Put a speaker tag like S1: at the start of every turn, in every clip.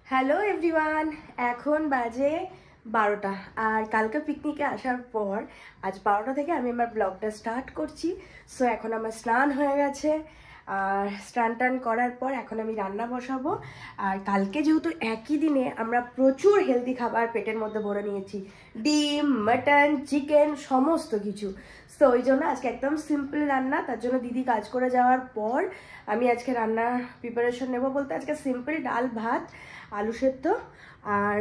S1: Hello everyone, এখন বাজে 12টা। আর কালকে পিকনিকে আসার পর আজ 12টা থেকে আমি আমার ব্লগটা স্টার্ট করছি। সো এখন আমার স্নান হয়ে গেছে, আর স্নান টান করার পর এখন আমি রান্না বসাবো। আর কালকে যেহেতু একই দিনে আমরা প্রচুর হেলদি খাবার পেটের মধ্যে ভরে নিয়েছি, ডিম, মাটন, চিকেন, সমস্ত কিছু। তো ওই জন্য আজকে একদম সিম্পল রান্না। তার জন্য দিদি কাজ করে যাওয়ার পর আমি আজকে রান্নার প্রিপারেশন নেব। বলতে আজকে সিম্পল ডাল ভাত, আলু সেদ্ধ আর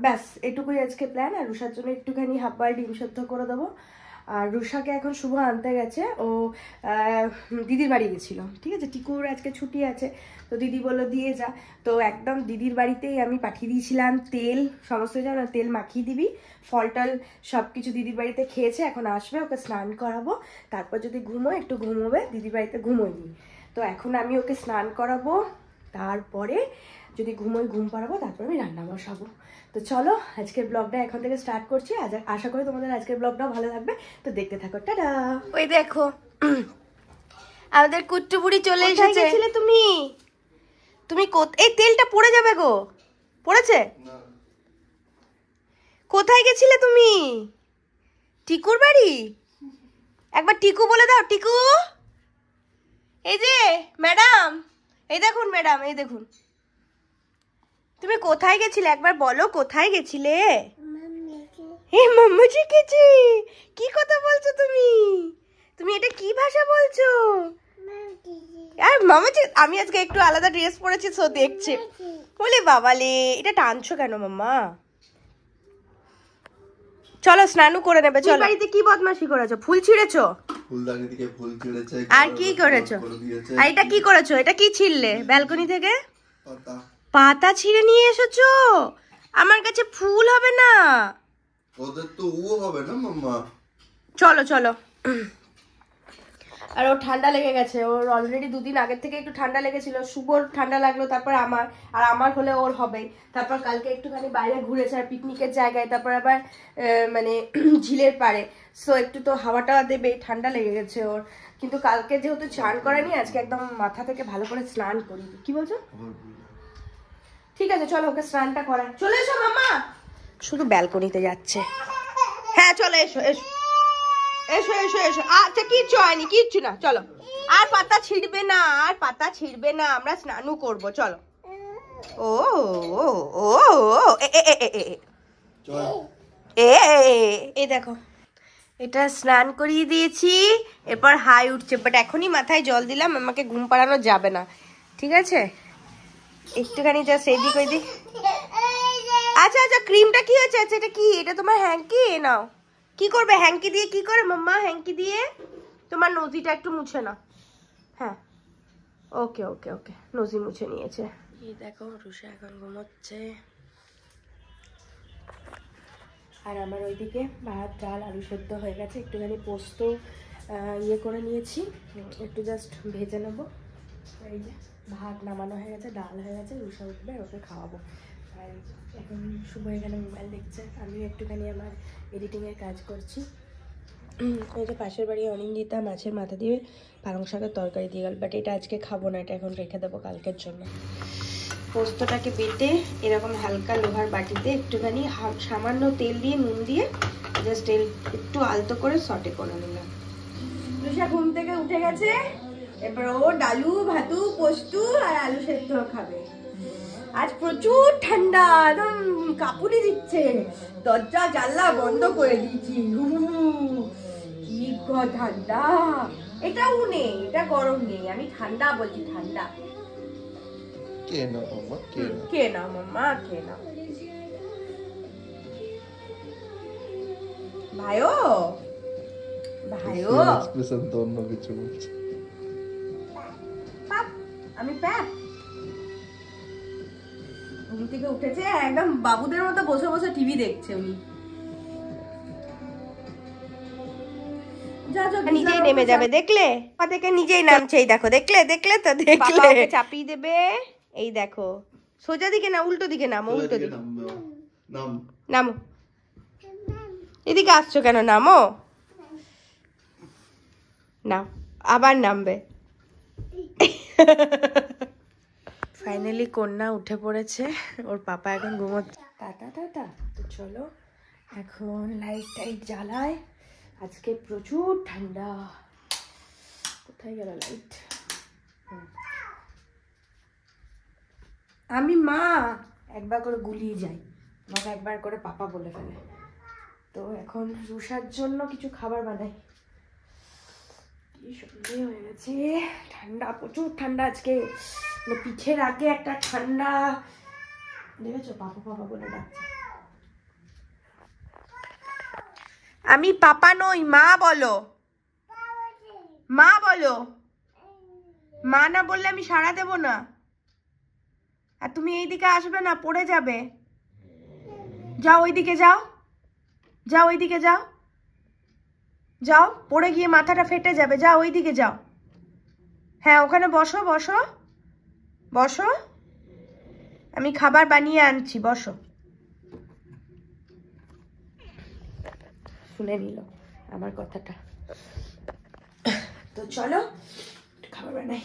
S1: ব্যাস এটুকুই আজকে প্ল্যান। আর রুষার জন্য একটুখানি হাফ বয়েল ডিম সেদ্ধ করে দেবো। আর রুষাকে এখন শুভ আনতে গেছে, ও দিদির বাড়ি গেছিলো। ঠিক আছে, টিকুর আজকে ছুটি আছে, তো দিদি বললো দিয়ে যা। তো একদম দিদির বাড়িতেই আমি পাঠিয়ে দিয়েছিলাম তেল, সমস্ত জানো তেল মাখিয়ে দিবি, ফল টল সব কিছু দিদির বাড়িতে খেয়েছে। এখন আসবে, ওকে স্নান করাবো, তারপর যদি ঘুমোয় একটু ঘুমোবে, দিদির বাড়িতে ঘুমোয়নি। তো এখন আমি ওকে স্নান করাবো, তারপরে যদি ঘুমোই ঘুম পাড়াবো, তারপর আমি রান্না বসাবো। তো চলো আজকের ব্লগটা এখন থেকে স্টার্ট করছি। আশা করি তোমাদের আজকের ব্লগটাও ভালো লাগবে, তো দেখতে থাকো। টাটা। ওই দেখো আমাদের কুট্টু বুড়ি চলে এসেছে। তুমি তুমি এই তেলটা পড়ে যাবে গো। পড়েছে? কোথায় গেছিলে তুমি? টিকুর বাড়ি? একবার টিকু বলে দাও। টিকু, এই যে ম্যাডাম, এই দেখুন ম্যাডাম, এই দেখুন। তুমি কোথায় গেছিলে একবার বলো, কোথায় গেছিলে? মাম্মা শিখেছি। কি কথা বলছো তুমি? তুমি এটা কি ভাষা বলছো? আর মামা, আমি আজকে একটু আলাদা ড্রেস পরেছি, সো দেখছে। বলে বাবালে, এটা টানছো কেন মাম্মা? চলো স্নানও করে নেবে। চলো। বাড়িতে কি বদমাশি করেছো? ফুল ছিঁড়েছো? ফুলদানি থেকে ফুল ছিঁড়েছে। আর কি করেছো? আর এটা কি করেছো? এটা কি ছিঁড়লে ব্যালকনি থেকে? পাতা। পাতা ছিঁড়ে নিয়ে এসেছো? আমার কাছে ফুল হবে না, ওদের তো ও হবে না মাম্মা। চলো চলো। আর ওর ঠান্ডা লেগে গেছে, ওর অলরেডি দুদিন আগের থেকে একটু ঠান্ডা লেগেছিল। শুভর ঠান্ডা লাগলো, তারপর আমার, আর আমার হলে ওর হবে। তারপর কালকে একটুখানি বাইরে ঘুরেছে আর পিকনিকের জায়গায়, তারপর আবার মানে ঝিলের পাড়ে। সো একটু তো হাওয়াটা দেবে, ঠান্ডা লেগে গেছে ওর। কিন্তু কালকে যেহেতু স্নান করেনি, আজকে একদম মাথা থেকে ভালো করে স্নান করি। কি বলছো? ঠিক আছে চলো, ওকে স্নানটা করাই। চলে এসো মামা। শুধু ব্যালকনিতে যাচ্ছে। হ্যাঁ চলো, এসো এসো এসো এসো এসো। আচ্ছা কিচ্ছু হয়নি, কিচ্ছু না, চলো। আর পাতা ছিঁড়বে না, আর পাতা ছিঁড়বে না, আমরা স্নানও করবো। চলো। ও ও ও এই দেখো, এটা স্নান করিয়ে দিয়েছি, এরপর হাই উঠছে। বাট এখনই মাথায় জল দিলাম, আমাকে ঘুম পাড়ানো যাবে না, ঠিক আছে? একটুখানি জাস্ট এইদিক ওইদিক। আচ্ছা আচ্ছা, ক্রিমটা কি হয়েছে? আচ্ছা এটা কি? এটা তোমার হ্যাঙ্কি? নাও। কি করবে হ্যাঙ্কি দিয়ে? কি করে মাম্মা হ্যাঙ্কি দিয়ে? তোমার নজিটা একটু মুছে নাও। হ্যাঁ ওকে ওকে ওকে, নজি মুছে নিয়েছে। এই দেখো রুষা এখন ঘুমোচ্ছে। আর আমার ওইদিকে ভাত, ডাল, আলু সেদ্ধ হয়ে গেছে। একটুখানি পোস্ত ইয়ে করে নিয়েছি, একটু জাস্ট ভেজে নেবো। এই যে ভাত নামানো হয়ে গেছে, ডাল হয়ে গেছে, রুষা উঠবে, ওকে খাওয়াবো। আর এখন শুভ এখানে মোবাইল দেখছে, আমিও একটুখানি আমার এডিটিংয়ের কাজ করছি। ওই যে পাশের বাড়ি অনিন্দিতা মাছের মাথা দিয়ে পালং শাকের তরকারি দিয়ে গেল, বাট এটা আজকে খাবো না, এটা এখন রেখে দেবো কালকের জন্য। পোস্তটাকে বেটে এরকম হালকা লোহার বাটিতে একটুখানি সামান্য তেল দিয়ে, নুন দিয়ে জাস্ট তেল একটু আলতো করে সটে করে নিলাম। রুষা ঘুম থেকে উঠে গেছে, এবার ও ডালু, ভাতু, পোস্তু আর আলু সেদ্ধ খাবে। আজ প্রচুর ঠান্ডা, একদম কাঁপুনি দিচ্ছে। দরজা জানলা বন্ধ করে দিয়েছি। কি ঠান্ডা! এটাও নেই, এটা গরম নেই, আমি ঠান্ডা বলছি, ঠান্ডা। কে না মাম্মা, কে না মাম্মা, কে না ভাইও, ভাইও এক্সপ্রেশন তো অন্য কিছু বলছে। আমি প্যাপ ঘুম থেকে উঠেছে, একদম বাবুদের মতো বসে বসে টিভি দেখছে উনি। নিজেই নেমে যাবে, দেখলে? পা থেকে নিজেই নামছে, এই দেখো, দেখলে? দেখলে তো, দেখলে? চাপিয়ে দেবে। এই দেখো, সোজা দিকে না, উল্টো দিকে নামো, উল্টো দিকে নামো। এদিকে আসছো কেন? নামো, নাও, আবার নামবে। ফাইনালি কন্যা উঠে পড়েছে, ওর পাপা এখন ঘুমোচ্ছে। Tata tata. তো চলো এখন লাইট টাইট জ্বালায়, আজকে প্রচুর ঠান্ডা। কোথায় গেল লাইট? আমি মা একবার করে গুলিয়ে যাই, আমাকে একবার করে পাপা বলে ফেলে। তো এখন রুষার জন্য কিছু খাবার বানাই। কি সন্ধে হয়ে গেছে, ঠান্ডা, প্রচুর ঠান্ডা আজকে। মানে পিঠের আগে একটা ঠান্ডা, দেখেছো পাপা পাপা বলে ডাকছে। আমি পাপা নই, মা বলো, মা বলো। মা না বললে আমি সাড়া দেব না। আর তুমি এইদিকে আসবে না, পড়ে যাবে। যাও ওইদিকে যাও, যাও ওইদিকে যাও, যাও, পড়ে গিয়ে মাথাটা ফেটে যাবে। যাও ওইদিকে যাও। হ্যাঁ ওখানে বসো বসো বসো, আমি খাবার বানিয়ে আনছি, বসো। শুনে নিল আমার কথাটা। তো চলো খাবার বানাই।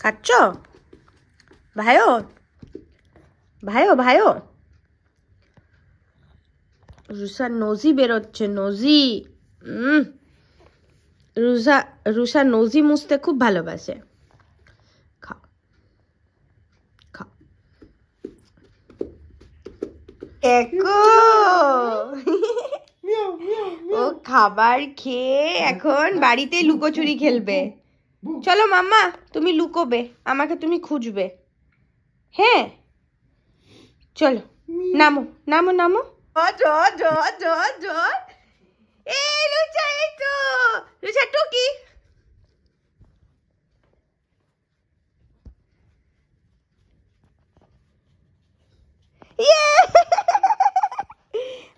S1: খাচ্ছ ভাইও? ভাইও ভাইও, রুষার নজি বেরোচ্ছে, নজি। রুষা নজি মুছতে খুব ভালোবাসে। খাও খাও। ও খাবার খেয়ে এখন বাড়িতে লুকোচুরি খেলবে। চলো মাম্মা, তুমি লুকোবে, আমাকে তুমি খুঁজবে। হ্যাঁ চলো, নামো নামো নামো। এই রুচা, এই তো রুচা টুকি।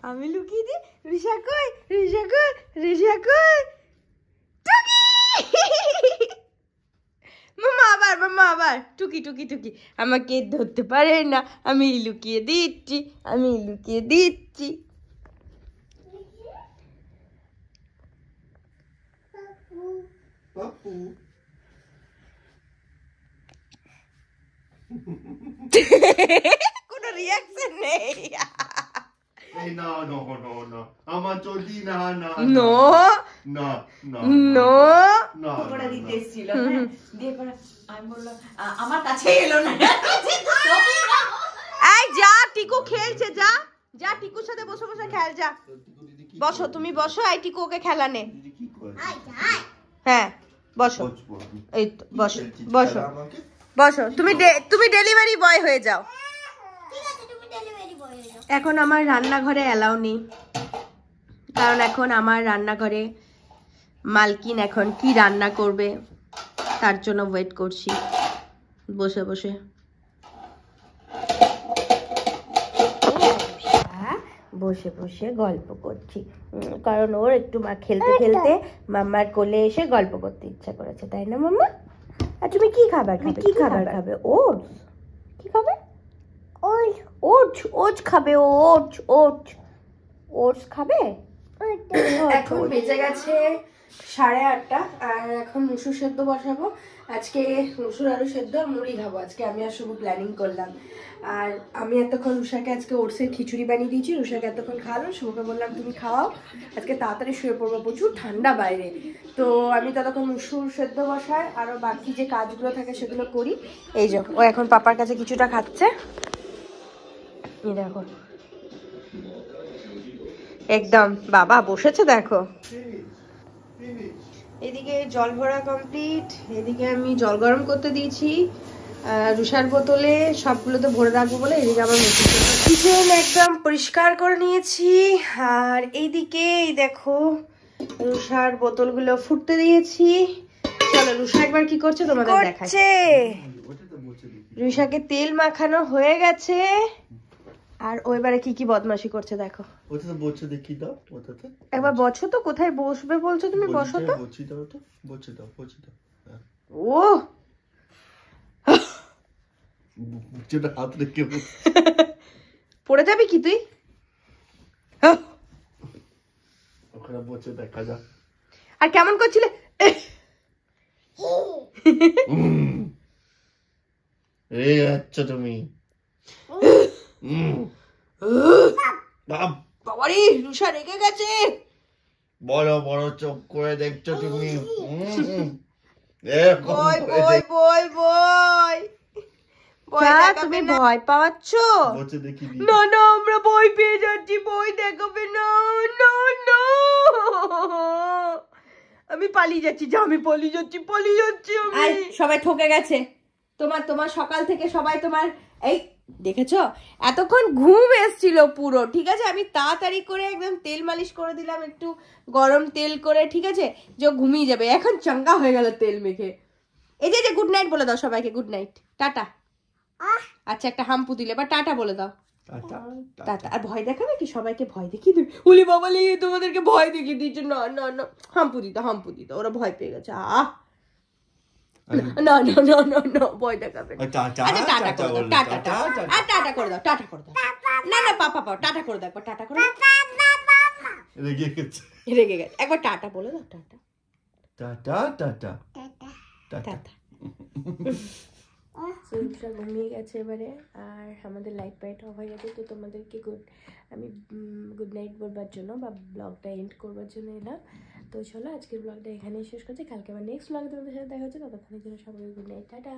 S1: আমি লুকিয়ে দিই। রিশা কই, রিশা কই, রিশা কই, টুকি। মামা আবার, মামা আবার, টুকি টুকি টুকি। আমাকে ধরতে পারে না, আমি লুকিয়ে দিচ্ছি, আমি লুকিয়ে দিচ্ছি। কোনো রিয়াকশন নেই।
S2: No, no, no, no. আমার চলতি না না।
S1: নো
S2: না না
S1: নো।
S2: না।
S3: পকোড়া দিতে এসেছিল, হ্যাঁ, দিয়ে পরে আমি বললাম আমার কাছে এলো না।
S1: এই যা, টিকু খেলছে, যা যা, টিকুর সাথে বসে বসে খেল, যা। বসো তুমি, বসো, এই টিকু ওকে খেলা নে। হ্যাঁ বসো, এই তো বসো বসো বসো। তুমি ডেলিভারি বয় হয়ে যাও। এখন আমার রান্নাঘরে অ্যালাউ নেই, কারণ এখন আমার রান্নাঘরে মালকিন এখন কি রান্না করবে তার জন্য ওয়েট করছি বসে বসে। বসে বসে গল্প করছি, কারণ ওর একটু খেলতে খেলতে মাম্মার কোলে এসে গল্প করতে ইচ্ছা করেছে, তাই না মাম্মা? আর তুমি কি খাবার খাবে? কি খাবার খাবে? ওটস। কি খাবে? ওটস। ওটস খাবে, ওটস ওটস ওটস খাবে। এখন বেজে গেছে 8:30, আর এখন মুসুর সেদ্ধ বসাবো। আজকে মুসুর আলু সেদ্ধ আর মুড়ি খাবো আজকে, আমি আর শুভ প্ল্যানিং করলাম। আর আমি এতক্ষণ রুষাকে আজকে ওটসের খিচুড়ি বানিয়ে দিয়েছি, রুষাকে এতক্ষণ খাওয়ালো, শুভকে বললাম তুমি খাওয়াও, আজকে তাড়াতাড়ি শুয়ে পড়বো, প্রচুর ঠান্ডা বাইরে। তো আমি ততক্ষণ মুসুর সেদ্ধ বসাই, আরও বাকি যে কাজগুলো থাকে সেগুলো করি। এই যে ও এখন পাপার কাছে কিছুটা খাচ্ছে, এই দেখো একদম বাবা বসেছে দেখো। এদিকে জল ভরা কমপ্লিট, এদিকে আমি জল গরম করতে দিয়েছি রুষার বোতলে, সবগুলো তো ভরে রাখবো বলে। এদিকে আমার কিচেন একদম পরিষ্কার করে নিয়েছি, আর এইদিকে এই দেখো রুষার বোতলগুলো ফুটতে দিয়েছি। চলো রুষা একবার কি করছে তোমাদের দেখাচ্ছে। রুষাকে তেল মাখানো হয়ে গেছে, আর ও এবারে কি কি বদমাশি করছে দেখো।
S2: ওটাতে বসে দেখি দাও, ওটাতে
S1: একবার বসো তো, কোথায় বসবে বলছো তুমি? বসো তো,
S2: বসি দাও তো, বসে দাও, বসে দাও।
S1: ও
S2: যেটা হাত রেখে
S1: পড়ে যাবি কি তুই?
S2: ওখানে বসে দেখা যাক।
S1: আর কেমন করছিলে?
S2: এই আচ্ছা তুমি
S1: বাবারে রুষা রেগে গেছে।
S2: বড় বড় চোখ করে দেখছো তুমি।
S1: বই বই বই বই তুমি ভয় পাচ্ছ?
S2: বসে দেখি
S1: না না আমরা ভয় পেয়ে যাচ্ছি, ভয় দেখাবে না। না না আমি পালিয়ে যাচ্ছি, যা আমি পালিয়ে যাচ্ছি আমি। সবাই ঠকে গেছে। তোমার সকাল থেকে সবাই তোমার এই দেখেছো এতক্ষণ ঘুম এসছিল পুরো, ঠিক আছে? আমি তাড়াতাড়ি করে একদম তেল মালিশ করে দিলাম, একটু গরম তেল করে, ঠিক আছে, যে ঘুমিয়ে যাবে। এখন চাঙ্গা হয়ে গেল তেল মেখে। এই যে গুড নাইট বলে দাও সবাইকে, গুড নাইট, টাটা। আচ্ছা একটা হাম্পু দিলে বা টাটা বলে দাও, টাটা। আর ভয় দেখাবে কি? সবাইকে ভয় দেখিয়ে দেবে। উলি বাবালি তোমাদেরকে ভয় দেখিয়ে দিচ্ছ। না না না হাম্পু দিত, ওরা ভয় পেয়ে গেছে। না না না না না ভয় দেখাবে না। আচ্ছা টাটা করে দাও, টাটা আর টাটা করে দাও, টাটা করে দাও। না না পাপা টাটা করে দাও, একবার টাটা করে দাও। রেগে গেছে, একবার টাটা বলে দাও, টাটা
S2: টাটা।
S1: টাটা। সব ঘুমিয়ে গেছে এবারে, আর আমাদের লাইট ফাইট অফ হয়ে গেছে। তো তোমাদেরকে আমি গুড নাইট বলবার জন্য বা ব্লগটা এন্ড করবার জন্য এলাম। তো চলো আজকের ব্লগটা এখানেই শেষ করছি, কালকে আবার নেক্সট ব্লগে তোমাদের সাথে দেখা হচ্ছে। ততক্ষণের জন্য সবাইকে গুড নাইট, টাটা।